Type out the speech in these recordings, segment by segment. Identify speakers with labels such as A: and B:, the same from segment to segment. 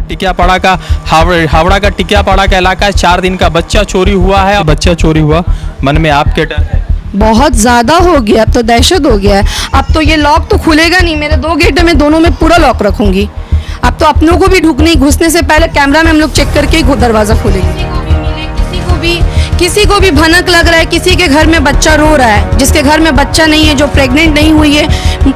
A: टिकियापाड़ा का हावड़ा का टिकियापाड़ा का इलाका है। 4 दिन का बच्चा चोरी हुआ है। बच्चा चोरी हुआ, मन में आपके डर है?
B: बहुत ज़्यादा हो गया, अब तो दहशत हो गया है। अब तो ये लॉक तो खुलेगा नहीं, मेरे 2 गेट है, मैं दोनों में पूरा लॉक रखूंगी। अब तो अपनों को भी ढुकने घुसने से पहले कैमरा में हम लोग चेक करके ही दरवाज़ा खोलेंगे। किसी को भी भनक लग रहा है, किसी के घर में बच्चा रो रहा है, जिसके घर में बच्चा नहीं है, जो प्रेग्नेंट नहीं हुई है,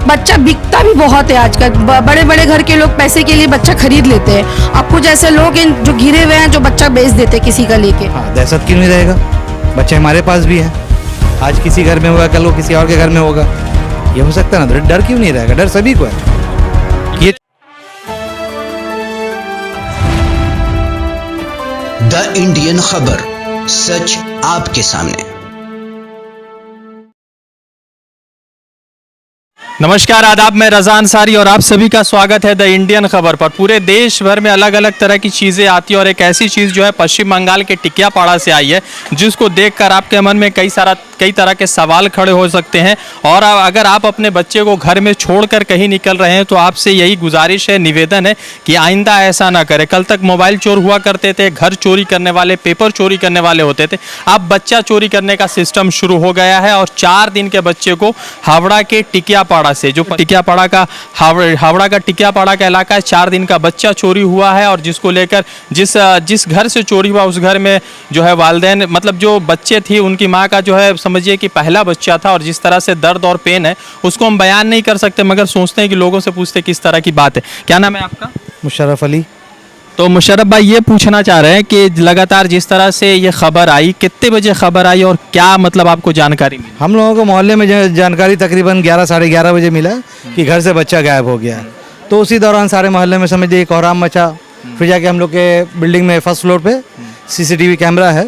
B: बच्चा बिकता भी बहुत है आजकल। बड़े बड़े घर के लोग पैसे के लिए बच्चा खरीद लेते हैं। अब कुछ ऐसे लोग हैं जो घिरे हुए हैं, जो बच्चा बेच देते हैं किसी का लेके।
C: हाँ, दहशत क्यों नहीं रहेगा? बच्चे हमारे पास भी है। आज किसी घर में होगा, कल वो किसी और के घर में होगा। ये हो सकता है ना, डर क्यों नहीं रहेगा? डर सभी को है। ये
D: द इंडियन खबर, सच आपके सामने।
A: नमस्कार, आदाब, मैं रज़ा अंसारी और आप सभी का स्वागत है द इंडियन खबर पर। पूरे देश भर में अलग अलग तरह की चीज़ें आती हैं और एक ऐसी चीज़ जो है पश्चिम बंगाल के टिकियापाड़ा से आई है, जिसको देखकर आपके मन में कई तरह के सवाल खड़े हो सकते हैं। और अगर आप अपने बच्चे को घर में छोड़कर कहीं निकल रहे हैं तो आपसे यही गुजारिश है, निवेदन है कि आइंदा ऐसा ना करें। कल तक मोबाइल चोर हुआ करते थे, घर चोरी करने वाले, पेपर चोरी करने वाले होते थे। अब बच्चा चोरी करने का सिस्टम शुरू हो गया है और 4 दिन के बच्चे को हावड़ा के टिकियापाड़ा से, जो टिकियापाड़ा का हावड़ा का टिकियापाड़ा का इलाका है, 4 दिन का बच्चा चोरी हुआ है। और जिसको लेकर जिस घर से चोरी हुआ उस घर में जो है वालिदैन, मतलब जो बच्चे थी उनकी माँ का जो है समझिए कि पहला बच्चा था। और जिस तरह से दर्द और पेन है उसको हम बयान नहीं कर सकते, मगर सोचते हैं कि लोगों से पूछते किस तरह की बात है। क्या नाम है आपका?
C: मुशर्रफ अली।
A: तो मुशर्रफ भाई, ये पूछना चाह रहे हैं कि लगातार जिस तरह से ये खबर आई, कितने बजे खबर आई और क्या मतलब आपको जानकारी मिली?
C: हम लोगों को मोहल्ले में जानकारी तकरीबन 11 साढ़े 11 बजे मिला कि घर से बच्चा गायब हो गया है। तो उसी दौरान सारे मोहल्ले में समझिए कोहराम मचा। फिर जाके हम लोग के बिल्डिंग में फर्स्ट फ्लोर पे CCTV कैमरा है,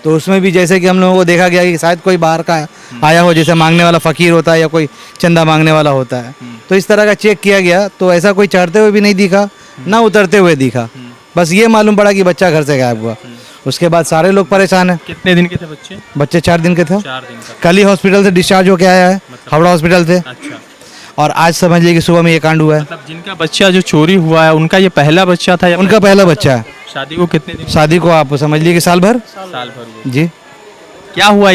C: तो उसमें भी जैसे कि हम लोगों को देखा गया कि शायद कोई बाहर का आया हो, जैसे मांगने वाला फ़कीर होता है या कोई चंदा मांगने वाला होता है। तो इस तरह का चेक किया गया, तो ऐसा कोई चढ़ते हुए भी नहीं दिखा, ना उतरते हुए दिखा। बस ये मालूम पड़ा कि बच्चा घर से गायब हुआ। उसके बाद सारे लोग परेशान हैं।
A: कितने दिन के थे बच्चे?
C: बच्चे 4 दिन के थे।
A: 4 दिन का।
C: कल ही हॉस्पिटल से डिस्चार्ज होके आया है, हावड़ा हॉस्पिटल से।
A: अच्छा।
C: और आज समझ लीजिए कि सुबह में ये कांड हुआ है।
A: मतलब जिनका बच्चा जो चोरी हुआ है उनका ये पहला बच्चा था या
C: उनका पहला बच्चा है।
A: शादी को कितने दिन?
C: शादी को आप समझ लीजिए कि साल भर
A: हुआ।
C: जी।
A: क्या हुआ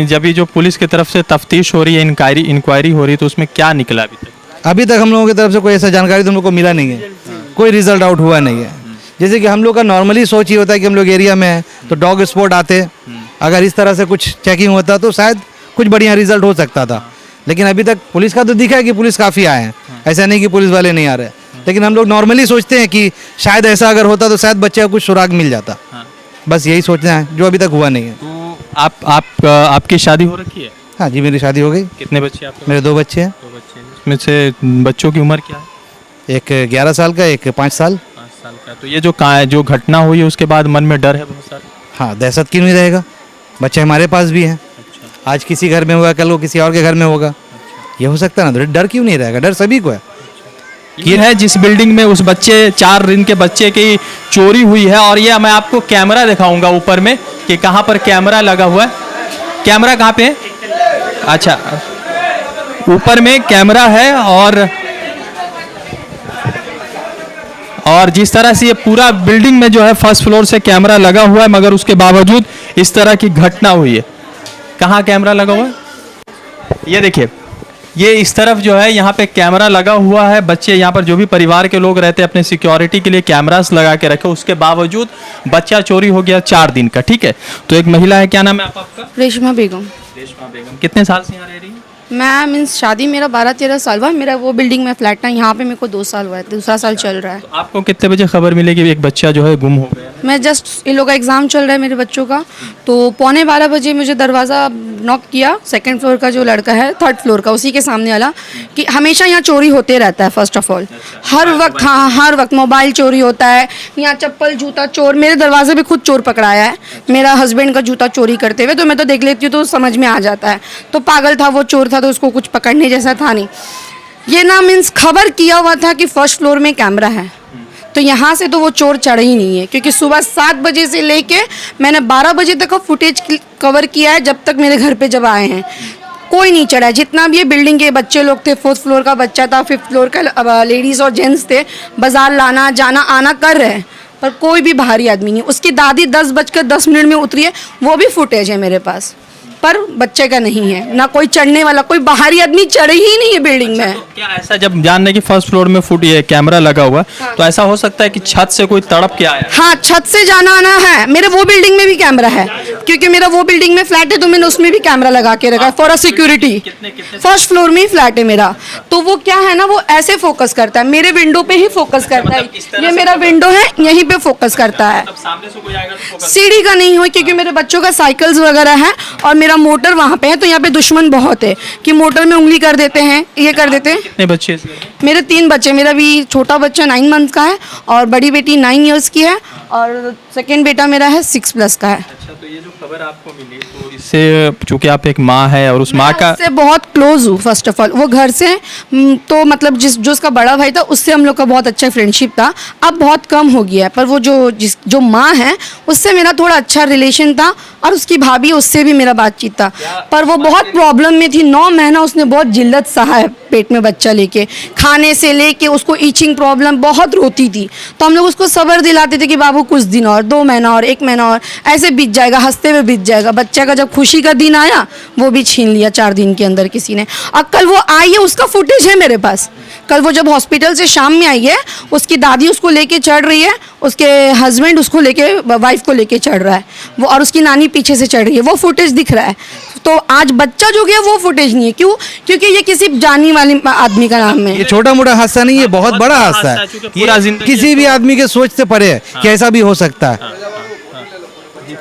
A: जब जो पुलिस की तरफ से तफ्तीश हो रही है, इंक्वायरी हो रही है, तो उसमें क्या निकला अभी तक?
C: अभी तक हम लोगों की तरफ से कोई ऐसा जानकारी तो हम लोग को मिला नहीं है, कोई रिजल्ट आउट हुआ नहीं है। जैसे कि हम लोग का नॉर्मली सोच ही होता है कि हम लोग एरिया में हैं तो डॉग स्पॉट आते, अगर इस तरह से कुछ चेकिंग होता तो शायद कुछ बढ़िया रिजल्ट हो सकता था। लेकिन अभी तक पुलिस का तो दिखा है कि पुलिस काफ़ी आए हैं, ऐसा नहीं कि पुलिस वाले नहीं आ रहे। लेकिन हम लोग नॉर्मली सोचते हैं कि शायद ऐसा अगर होता तो शायद बच्चे को कुछ सुराग मिल जाता। बस यही सोचना है, जो अभी तक हुआ नहीं है।
A: तो आपकी शादी हो रखी है?
C: हाँ जी, मेरी शादी हो गई।
A: कितने बच्चे आपके?
C: मेरे 2 बच्चे हैं।
A: 2 बच्चे हैं। इसमें से बच्चों की उम्र क्या है?
C: एक 11 साल का, एक 5 साल।
A: 5 साल का। तो ये जो घटना हुई है उसके बाद मन में डर है बहुत सारा?
C: हाँ, दहशत क्यों नहीं रहेगा? बच्चे हमारे पास भी हैं।
A: अच्छा।
C: आज किसी घर में होगा, कल वो किसी और के घर में होगा। अच्छा। ये हो सकता है ना, डर क्यों नहीं रहेगा? डर सभी को है।
A: ये है जिस बिल्डिंग में उस बच्चे 4 दिन के बच्चे की चोरी हुई है। और ये मैं आपको कैमरा दिखाऊंगा ऊपर में कि कहाँ पर कैमरा लगा हुआ है। कैमरा कहाँ पे है? अच्छा, ऊपर में कैमरा है। और जिस तरह से ये पूरा बिल्डिंग में जो है फर्स्ट फ्लोर से कैमरा लगा हुआ है, मगर उसके बावजूद इस तरह की घटना हुई है। कहाँ कैमरा लगा हुआ है? ये देखिए, ये इस तरफ जो है यहाँ पे कैमरा लगा हुआ है। बच्चे यहाँ पर जो भी परिवार के लोग रहते हैं अपने सिक्योरिटी के लिए कैमरास लगा के रखे, उसके बावजूद बच्चा चोरी हो गया 4 दिन का। ठीक है, तो एक महिला है, क्या नाम है आपका?
B: रेशमा बेगम।
A: रेशमा बेगम, कितने साल से यहाँ रह रही है?
B: मैं मीन्स शादी मेरा 12-13 साल हुआ। मेरा वो बिल्डिंग में फ्लैट था, यहाँ पे मेरे को 2 साल हुआ है, दूसरा साल चल रहा है।
A: तो आपको कितने बजे खबर मिली कि एक बच्चा जो है गुम हो गया?
B: मैं जस्ट इन लोग का एग्ज़ाम चल रहा है मेरे बच्चों का, तो 11:15 मुझे दरवाज़ा नॉक किया। 2nd फ्लोर का जो लड़का है, 3rd फ्लोर का, उसी के सामने वाला, कि हमेशा यहाँ चोरी होते रहता है। फर्स्ट ऑफ ऑल हर वक्त, हाँ, हर वक्त मोबाइल चोरी होता है यहाँ, चप्पल जूता चोर। मेरे दरवाजे पे खुद चोर पकड़ाया है, मेरा हस्बैंड का जूता चोरी करते हुए। तो मैं तो देख लेती हूँ तो समझ में आ जाता है। तो पागल था वो, चोर था, तो उसको कुछ पकड़ने जैसा था नहीं। ये ना मीन्स खबर किया हुआ था कि 1st फ्लोर में कैमरा है, तो यहाँ से तो वो चोर चढ़ ही नहीं है, क्योंकि सुबह 7 बजे से लेके मैंने 12 बजे तक का फुटेज कवर किया है, जब तक मेरे घर पे जब आए हैं। कोई नहीं चढ़ा है। जितना भी ये बिल्डिंग के बच्चे लोग थे, 4th फ्लोर का बच्चा था, 5th फ्लोर का लेडीज़ और जेंट्स थे, बाजार लाना जाना आना कर रहे हैं, पर कोई भी बाहरी आदमी नहीं। उसकी दादी 10:10 में उतरी है, वो भी फुटेज है मेरे पास, पर बच्चे का नहीं है। ना कोई चढ़ने वाला, कोई बाहरी आदमी चढ़े ही नहीं है बिल्डिंग में।
A: क्या ऐसा जब जानने की 1st फ्लोर में फुट ये कैमरा लगा हुआ तो ऐसा हो सकता है कि छत से कोई तड़प के आया?
B: हाँ, छत से जाना आना है। मेरे वो बिल्डिंग में भी कैमरा है, क्योंकि मेरा वो बिल्डिंग में फ्लैट है, तो मैंने उसमें भी कैमरा लगा के रखा है for a security. 1st floor में ही फ्लैट है मेरा, तो वो क्या है ना, वो ऐसे फोकस करता है, मेरे विंडो पे ही फोकस करता है। ये मेरा विंडो है, यहीं पे फोकस करता है।
A: सामने से कोई आएगा तो
B: सीढ़ी का नहीं हो, क्योंकि मेरे बच्चों का साइकिल्स वगैरह है और मेरा मोटर वहाँ पे है, तो यहाँ पे दुश्मन बहुत है कि मोटर में उंगली कर देते हैं, ये कर देते हैं।
A: कितने बच्चे?
B: मेरे 3 बच्चे, मेरा भी छोटा बच्चा 9 मंथ का है और बड़ी बेटी 9 इयर्स की है और सेकंड बेटा मेरा है 6+ का है।
A: अच्छा, तो ये जो खबर आपको मिली तो इससे चूंकि आप एक माँ है और उस माँ का
B: उससे बहुत क्लोज हूँ। फर्स्ट ऑफ ऑल वो घर से तो मतलब जो उसका बड़ा भाई था उससे हम लोग का बहुत अच्छा फ्रेंडशिप था, अब बहुत कम हो गया है। पर वो जो माँ है उससे मेरा थोड़ा अच्छा रिलेशन था और उसकी भाभी उससे भी मेरा बातचीत था, पर वो बहुत प्रॉब्लम में थी। 9 महीना उसने बहुत जिल्लत सहा है पेट में बच्चा लेके, खाने से लेके उसको ईचिंग प्रॉब्लम, बहुत रोती थी। तो हम लोग उसको सब्र दिलाते थे कि बाबू कुछ दिन और, 2 महीना और, 1 महीना और, ऐसे बीत जाएगा, हंसते हुए बीत जाएगा। बच्चा का जब खुशी का दिन आया वो भी छीन लिया 4 दिन के अंदर किसी ने। अब कल वो आई है, उसका फुटेज है मेरे पास। कल वो जब हॉस्पिटल से शाम में आई है, उसकी दादी उसको लेके चढ़ रही है, उसके हस्बैंड उसको लेके, वाइफ को लेके चढ़ रहा है वो, और उसकी नानी पीछे से चढ़ रही है, वो फुटेज दिख रहा है। तो आज बच्चा जो गया वो फुटेज नहीं है, क्यों? क्योंकि ये किसी जानी वाले आदमी का नाम है।
C: ये छोटा मोटा हादसा नहीं है, बहुत बड़ा हादसा है।
A: पूरा जिंदगी
C: किसी भी आदमी के सोच से परे है कि ऐसा भी हो सकता है।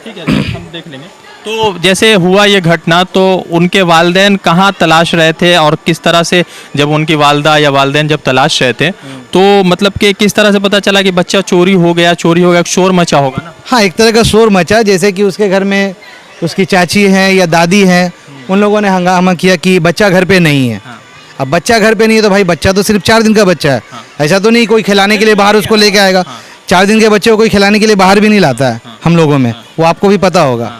A: ठीक है, हम देख लेंगे। तो जैसे हुआ ये घटना, तो उनके वालिदैन कहाँ तलाश रहे थे और किस तरह से, जब उनकी वालदा या वालिदैन जब तलाश रहे थे तो मतलब कि किस तरह से पता चला कि बच्चा चोरी हो गया, शोर मचा होगा ना?
C: हाँ, एक तरह का शोर मचा, जैसे कि उसके घर में उसकी चाची हैं या दादी हैं, उन लोगों ने हंगामा किया कि बच्चा घर पे नहीं है। अब बच्चा घर पे नहीं है तो भाई बच्चा तो सिर्फ 4 दिन का बच्चा है, ऐसा तो नहीं कोई खिलाने के लिए बाहर उसको लेके आएगा। 4 दिन के बच्चे को कोई खिलाने के लिए बाहर भी नहीं लाता है हम लोगों में, वो आपको भी पता होगा।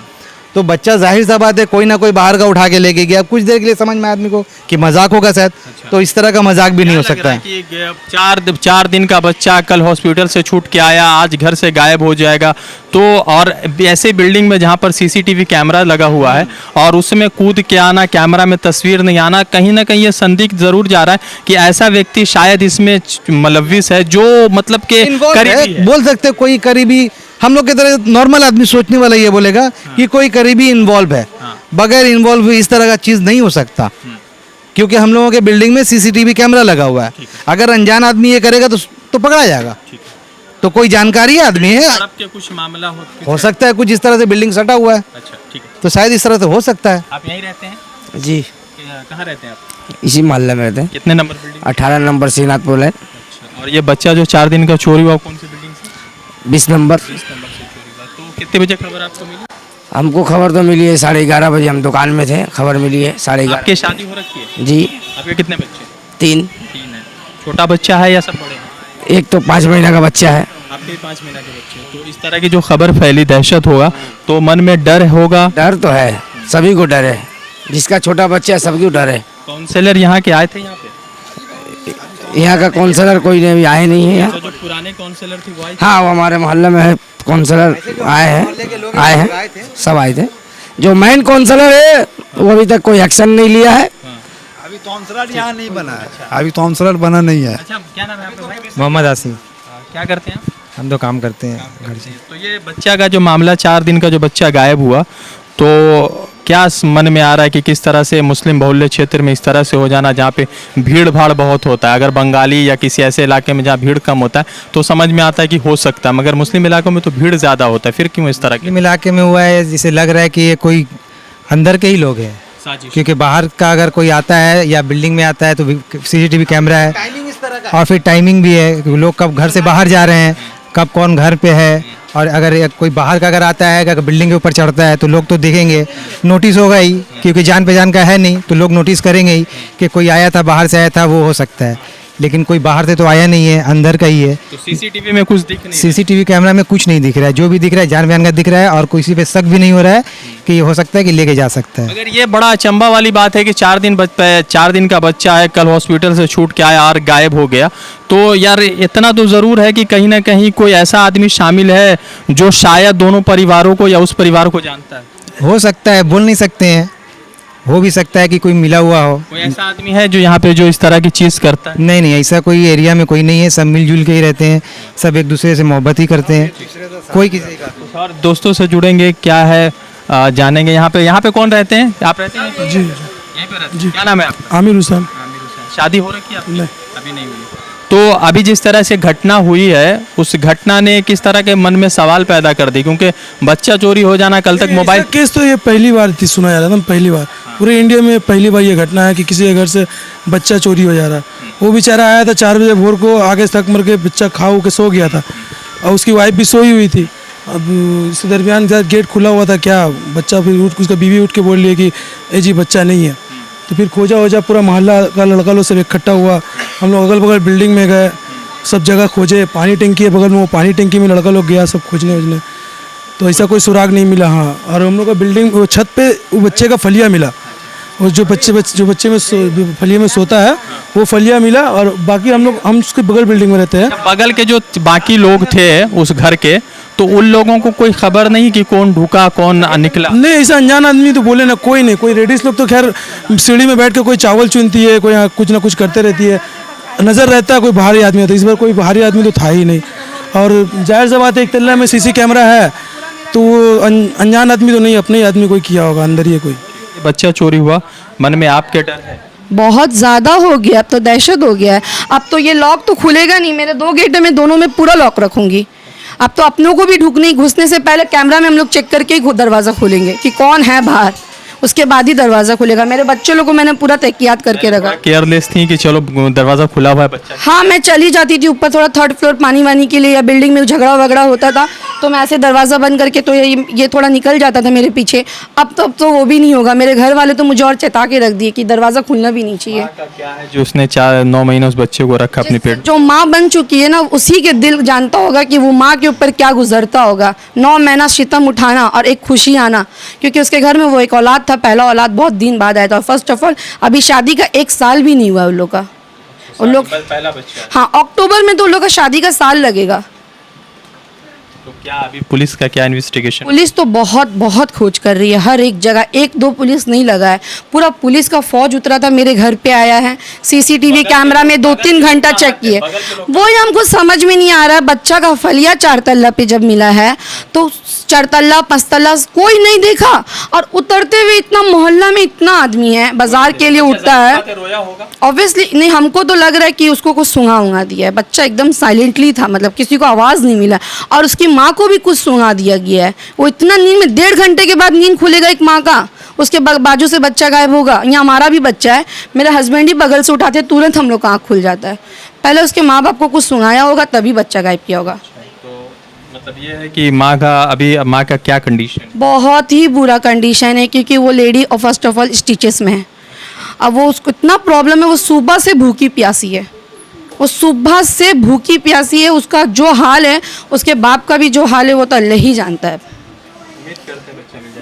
C: तो बच्चा जाहिर सा बात है कोई ना कोई बाहर का उठा के लेके गया। कुछ देर के लिए समझ में आदमी को कि मजाक होगा शायद, तो इस तरह का मजाक भी नहीं हो सकता है
A: कि 4 दिन का बच्चा कल हॉस्पिटल से छूट के आया, आज घर से गायब हो जाएगा। तो और ऐसे बिल्डिंग में जहाँ पर सीसीटीवी कैमरा लगा हुआ है और उसमें कूद के आना, कैमरा में तस्वीर नहीं आना, कहीं ना कहीं ये संदिग्ध जरूर जा रहा है कि ऐसा व्यक्ति शायद इसमें मुलव्विस है, जो मतलब के करीबी है।
C: बोल सकते कोई करीबी, हम लोग की तरह नॉर्मल आदमी सोचने वाला ये बोलेगा कि कोई करीबी इन्वॉल्व है। बगैर इन्वॉल्व इस तरह का चीज़ नहीं हो सकता, क्योंकि हम लोगों के बिल्डिंग में सीसीटीवी कैमरा लगा हुआ है। अगर अनजान आदमी ये करेगा तो पकड़ा जाएगा। तो कोई जानकारी आदमी है,
A: के कुछ मामला
C: हो सकता है कुछ इस तरह से बिल्डिंग सटा हुआ है।
A: अच्छा, ठीक है।
C: तो शायद इस तरह से हो सकता है।
A: आप यहीं रहते हैं?
E: जी,
A: कहाँ रहते हैं आप?
E: इसी मोहल्ले में रहते हैं।
A: कितने नंबर बिल्डिंग?
E: 18 नंबर श्रीनाथपुर है।
A: और ये बच्चा जो 4 दिन का चोरी हुआ कौन सी बिल्डिंग से?
E: 20 नंबर।
A: 20 नंबर से चोरी हुआ। तो कितने बजे खबर आपको मिली?
E: हमको खबर तो मिली है 11:30 बजे, हम दुकान में थे, खबर मिली है 11:30।
A: आपकी शादी हो रखी है?
E: जी।
A: आपके कितने बच्चे?
E: 3
A: है। छोटा बच्चा है या सब बड़े हैं?
E: एक तो 5 महीना का बच्चा है।
A: आपके 5 महीना के बच्चे। तो इस तरह की जो खबर फैली, दहशत होगा, तो मन में डर होगा।
E: डर तो है, सभी को डर है, जिसका छोटा बच्चा है सबको डर है।
A: काउंसलर यहाँ के आए थे? यहाँ पे
E: यहाँ का काउंसलर कोई नहीं आए नहीं है यहाँ।
A: तो जो पुराने काउंसलर थे वो आए थे?
E: हाँ, वो हमारे मोहल्ले में है काउंसलर, आए हैं, सब आए थे। जो मेन काउंसलर है वो अभी तक कोई एक्शन नहीं लिया है।
F: अभी काउंसलर यहाँ नहीं बना है, अभी काउंसलर बना नहीं है।
A: अच्छा, क्या नाम है आपका भाई?
G: मोहम्मद आसिफ।
A: क्या करते हैं आप?
G: हम तो काम करते हैं घर से।
A: तो ये बच्चा का जो मामला, 4 दिन का जो बच्चा गायब हुआ, तो क्या मन में आ रहा है कि किस तरह से मुस्लिम बहुल्य क्षेत्र में इस तरह से हो जाना, जहाँ पे भीड़ भाड़ बहुत होता है? अगर बंगाली या किसी ऐसे इलाके में जहाँ भीड़ कम होता है तो समझ में आता है कि हो सकता है, मगर मुस्लिम इलाकों में तो भीड़ ज़्यादा होता है, फिर क्यों इस तरह
G: मुस्लिम इलाके में हुआ है, जिसे लग रहा है कि ये कोई अंदर के ही लोग हैं, क्योंकि बाहर का अगर कोई आता है या बिल्डिंग में आता है तो सीसीटीवी कैमरा है, और फिर टाइमिंग भी है कि लोग कब घर से बाहर जा रहे हैं, कब कौन घर पे है। और अगर कोई बाहर का अगर आता है, अगर बिल्डिंग के ऊपर चढ़ता है तो लोग तो देखेंगे, नोटिस होगा ही, क्योंकि जान पहचान का है नहीं तो लोग नोटिस करेंगे ही कि कोई आया था, बाहर से आया था, वो हो सकता है। लेकिन कोई बाहर से तो आया नहीं है, अंदर का ही है।
A: तो सीसीटीवी में कुछ दिख नहीं
G: सीसीटीवी कैमरा में कुछ नहीं दिख रहा है, जो भी दिख रहा है जान बयान का दिख रहा है और किसी पे शक भी नहीं हो रहा है कि ये हो सकता है कि लेके जा सकता है।
A: मगर ये बड़ा अचंभा वाली बात है कि 4 दिन का बच्चा है, कल हॉस्पिटल से छूट के आया और गायब हो गया। तो यार इतना तो ज़रूर है कि कहीं ना कहीं कोई ऐसा आदमी शामिल है जो शायद दोनों परिवारों को या उस परिवार को जानता है।
G: हो सकता है, बोल नहीं सकते हैं, हो भी सकता है कि कोई मिला हुआ हो।
A: कोई ऐसा आदमी है जो यहाँ पे जो इस तरह की चीज़ करता है?
G: नहीं नहीं, ऐसा कोई एरिया में कोई नहीं है, सब मिलजुल के ही रहते हैं, सब एक दूसरे से मोहब्बत ही करते हैं, कोई किसी का।
A: और दोस्तों से जुड़ेंगे, क्या है जानेंगे। यहाँ पे कौन रहते हैं? आप रहते हैं?
H: जी
A: यहीं पे रहते हैं। क्या नाम है आपका?
H: आमिर हुसैन।
A: शादी हो रखी है आपकी?
H: नहीं।
A: अभी नहीं हुई। तो अभी जिस तरह से घटना हुई है, उस घटना ने किस तरह के मन में सवाल पैदा कर दी? क्योंकि बच्चा चोरी हो जाना, कल तक मोबाइल
H: ऐसा केस तो ये पहली बार थी, सुना जा रहा था पहली बार, पूरे इंडिया में पहली बार ये घटना है कि किसी के घर से बच्चा चोरी हो जा रहा है। वो बेचारा आया था 4 बजे भोर को, आगे थक मर के बच्चा खा के सो गया था और उसकी वाइफ भी सोई हुई थी। अब इस दरमियान गेट खुला हुआ था, क्या बच्चा फिर उसका बीवी उठ के बोल लिया कि ए जी बच्चा नहीं है। तो फिर खोजा वोजा, पूरा मोहल्ला का लड़का लोग सब इकट्ठा हुआ, हम लोग अगल बगल बिल्डिंग में गए, सब जगह खोजे, पानी टंकी है बगल में, वो पानी टंकी में लड़का लोग गया सब खोजने वोजने, तो ऐसा कोई सुराग नहीं मिला। हाँ, और हम लोग का बिल्डिंग वो छत पे वो बच्चे का फलिया मिला, और जो बच्चे में फलिया में सोता है वो फलिया मिला, और बाकी हम उसके बगल बिल्डिंग में रहते हैं।
A: बगल के जो बाकी लोग थे उस घर के, तो उन लोगों को कोई खबर नहीं कि कौन ढुका कौन निकला?
H: नहीं, ऐसा अनजान आदमी तो बोले ना, कोई नहीं। कोई लेडीज़ लोग तो खैर सीढ़ी में बैठ के कोई चावल चुनती है, कोई कुछ ना कुछ करते रहती है, नज़र रहता है कोई बाहरी आदमी होता है। इस बार कोई बाहरी आदमी तो था ही नहीं, और जाहिर सी बात है एक तल्ला में सीसी कैमरा है, तो वो अनजान आदमी तो नहीं, अपने ही आदमी कोई किया होगा, अंदर ही कोई।
A: बच्चा चोरी हुआ, मन में आपके डर है?
B: बहुत ज़्यादा हो गया, अब तो दहशत हो गया है। अब तो ये लॉक तो खुलेगा नहीं, मेरे 2 गेट में, दोनों में पूरा लॉक रखूंगी। अब तो अपनों को भी घुसने से पहले कैमरा में हम लोग चेक करके ही दरवाज़ा खोलेंगे कि कौन है बाहर, उसके बाद ही दरवाज़ा खुलेगा। मेरे बच्चे लोग को मैंने पूरा तहकियात करके रखा।
A: केयरलेस थी कि चलो दरवाज़ा खुला हुआ है बच्चा?
B: हाँ, मैं चली जाती थी ऊपर थोड़ा 3rd फ्लोर पानी वानी के लिए, या बिल्डिंग में झगड़ा वगड़ा होता था तो मैं ऐसे दरवाज़ा बंद करके, तो ये थोड़ा निकल जाता था मेरे पीछे। अब तो वो भी नहीं होगा। मेरे घर वाले तो मुझे और चेता के रख दिए कि दरवाज़ा खुलना भी नहीं चाहिए।
A: क्या है जो उसने 9 महीने उस बच्चे को रखा अपने पेट?
B: जो माँ बन चुकी है ना, उसी के दिल जानता होगा कि वो माँ के ऊपर क्या गुजरता होगा। 9 महीना सितम उठाना और एक खुशी आना, क्योंकि उसके घर में वो एक औलाद था, पहला औलाद बहुत दिन बाद आया था। फर्स्ट ऑफ ऑल अभी शादी का 1 साल भी नहीं हुआ उन लोग का। उन लोग
A: पहला बच्चा?
B: हाँ, अक्टूबर में तो उन लोग का शादी का साल लगेगा।
A: तो क्या अभी पुलिस का क्या इन्वेस्टिगेशन?
B: पुलिस तो बहुत खोज कर रही है, हर एक जगह। 1-2 पुलिस नहीं लगा है, पूरा पुलिस का फौज उतरा था, मेरे घर पे आया है, सीसीटीवी कैमरा में 2-3 घंटा चेक किए। वो ही हमको समझ में नहीं आ रहा है। बच्चा का फलिया 4 तल्ला पे जब मिला है तो 4 तल्ला 5 तल्ला कोई नहीं देखा, और उतरते हुए इतना मोहल्ला में इतना आदमी है, बाजार के लिए उठता है। ऑब्वियसली नहीं, हमको तो लग रहा है कि उसको कुछ सूंघा दिया है। बच्चा एकदम साइलेंटली था, मतलब किसी को आवाज़ नहीं मिला, और उसकी माँ को भी कुछ सूंघा दिया गया है। वो इतना नींद में, 1.5 घंटे के बाद नींद खुलेगा एक माँ का, उसके बाजू से बच्चा गायब होगा। यहाँ हमारा भी बच्चा है, मेरे हस्बैंड ही बगल से उठाते, तुरंत हम लोग का आँख खुल जाता है। पहले उसके माँ बाप को कुछ सुनाया होगा तभी बच्चा गायब किया होगा।
A: तो मतलब ये है कि माँ का क्या कंडीशन?
B: बहुत ही बुरा कंडीशन है, क्योंकि वो lady first of all stitches में है। अब वो उसको इतना प्रॉब्लम है, वो सुबह से भूखी प्यासी है, वो सुबह से भूखी प्यासी है। उसका जो हाल है, उसके बाप का भी जो हाल है, वो तो अल्लाह ही जानता है।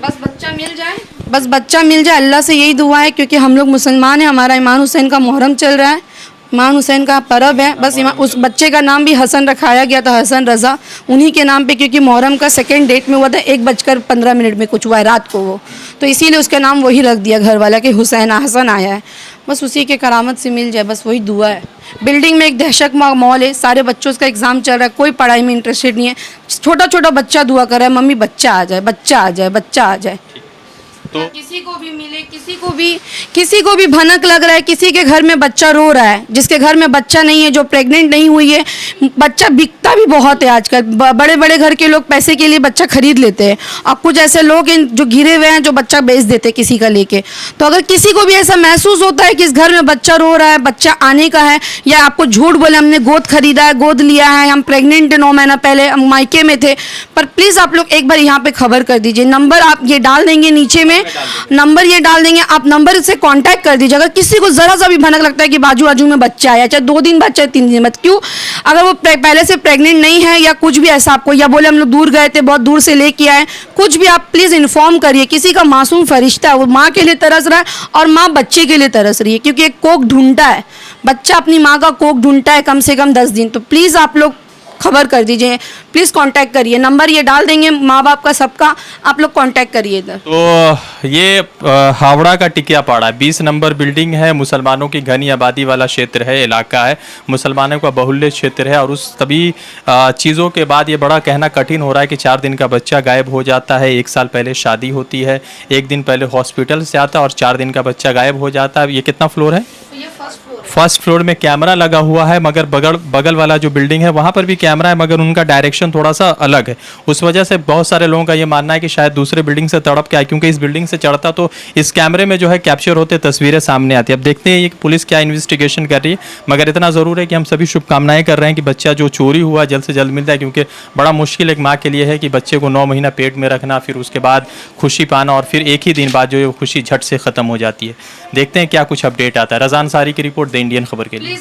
B: बस बच्चा मिल जाए, अल्लाह से यही दुआ है, क्योंकि हम लोग मुसलमान हैं। हमारा इमाम हुसैन का मुहर्रम चल रहा है, इमाम हुसैन का पर्व है। बस उस बच्चे का नाम भी हसन रखाया गया था, हसन रज़ा, उन्हीं के नाम पे, क्योंकि मुहर्रम का 2nd डेट में हुआ था, 1:15 में कुछ हुआ है रात को वो, तो इसीलिए उसका नाम वही रख दिया घर वाला कि हुसैन हसन आया है। बस उसी के करामत से मिल जाए, बस वही दुआ है। बिल्डिंग में एक दहशत माहौल है, सारे बच्चों का एग्ज़ाम चल रहा है, कोई पढ़ाई में इंटरेस्टेड नहीं है। छोटा बच्चा दुआ कर रहा है, मम्मी बच्चा आ जाए, बच्चा आ जाए, बच्चा आ जाए। तो किसी को भी मिले, किसी को भी भनक लग रहा है, किसी के घर में बच्चा रो रहा है, जिसके घर में बच्चा नहीं है, जो प्रेग्नेंट नहीं हुई है। बच्चा बिकता भी बहुत है आजकल, बड़े घर के लोग पैसे के लिए बच्चा खरीद लेते हैं, और कुछ ऐसे लोग हैं जो घिरे हुए हैं जो बच्चा बेच देते हैं किसी का लेके। तो अगर किसी को भी ऐसा महसूस होता है कि इस घर में बच्चा रो रहा है, बच्चा आने का है, या आपको झूठ बोले हमने गोद खरीदा है, गोद लिया है, हम प्रेग्नेंट 9 महीना पहले हम मायके में थे, पर प्लीज़ आप लोग एक बार यहाँ पे खबर कर दीजिए। नंबर आप ये डाल देंगे नीचे में, नंबर ये डाल देंगे, आप नंबर से कांटेक्ट कर दीजिए। अगर किसी को ज़रा सा भी भनक लगता है कि बाजू बाजू में बच्चा है, चाहे 2 दिन बाद चाहे 3 दिन बाद, क्यों, अगर वो पहले से प्रेग्नेंट नहीं है या कुछ भी ऐसा आपको, या बोले हम लोग दूर गए थे, बहुत दूर से लेके आए, कुछ भी, आप प्लीज़ इन्फॉर्म करिए। किसी का मासूम फरिश्ता है, वो माँ के लिए तरस रहा है और माँ बच्चे के लिए तरस रही है, क्योंकि एक कोख ढूंढता है बच्चा, अपनी माँ का कोख ढूंढता है कम से कम 10 दिन। तो प्लीज़ आप लोग खबर कर दीजिए, प्लीज़ कांटेक्ट करिए। नंबर ये डाल देंगे माँ बाप का सबका, आप लोग कांटेक्ट करिए इधर।
A: तो ये हावड़ा का टिकियापाड़ा 20 नंबर बिल्डिंग है, मुसलमानों की घनी आबादी वाला क्षेत्र है, इलाका है, मुसलमानों का बहुल्य क्षेत्र है। और उस सभी चीज़ों के बाद ये बड़ा कहना कठिन हो रहा है कि 4 दिन का बच्चा गायब हो जाता है, 1 साल पहले शादी होती है, 1 दिन पहले हॉस्पिटल से आता है और 4 दिन का बच्चा गायब हो जाता है। ये कितना फ्लोर है? फर्स्ट फ्लोर में कैमरा लगा हुआ है, मगर बगल वाला जो बिल्डिंग है वहाँ पर भी कैमरा है, मगर उनका डायरेक्शन थोड़ा सा अलग है। उस वजह से बहुत सारे लोगों का ये मानना है कि शायद दूसरे बिल्डिंग से तड़प के आए, क्योंकि इस बिल्डिंग से चढ़ता तो इस कैमरे में जो है कैप्चर होते तस्वीरें सामने आती है। अब देखते हैं ये पुलिस क्या इन्वेस्टिगेशन कर रही है, मगर इतना ज़रूर है कि हम सभी शुभकामनाएं कर रहे हैं कि बच्चा जो चोरी हुआ जल्द से जल्द मिल जाए, क्योंकि बड़ा मुश्किल एक माँ के लिए है कि बच्चे को 9 महीना पेट में रखना, फिर उसके बाद खुशी पाना और फिर एक ही दिन बाद जो है वो खुशी झट से ख़त्म हो जाती है। देखते हैं क्या कुछ अपडेट आता है। रज़ा अंसारी की रिपोर्ट द इंडियन खबर के लिए।